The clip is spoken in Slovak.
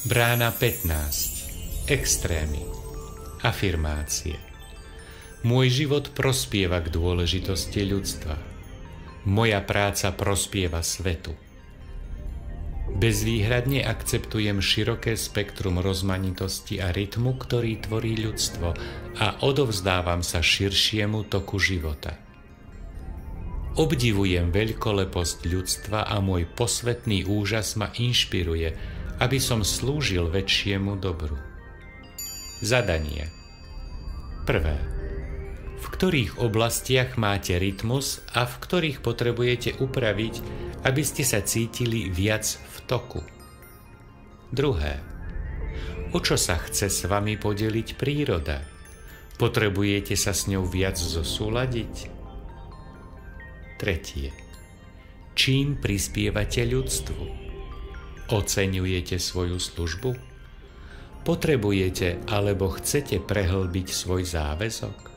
Brána 15. Extrémy. Afirmácie. Môj život prospieva k dôležitosti ľudstva. Moja práca prospieva svetu. Bezvýhradne akceptujem široké spektrum rozmanitosti a rytmu, ktorý tvorí ľudstvo, a odovzdávam sa širšiemu toku života. Obdivujem veľkoleposť ľudstva a môj posvetný úžas ma inšpiruje, aby som slúžil väčšiemu dobru. Zadanie. 1. V ktorých oblastiach máte rytmus a v ktorých potrebujete upraviť, aby ste sa cítili viac v toku? 2. O čo sa chce s vami podeliť príroda? Potrebujete sa s ňou viac zosúladiť? 3. Čím prispievate ľudstvu? Oceňujete svoju službu? Potrebujete alebo chcete prehlbiť svoj záväzok?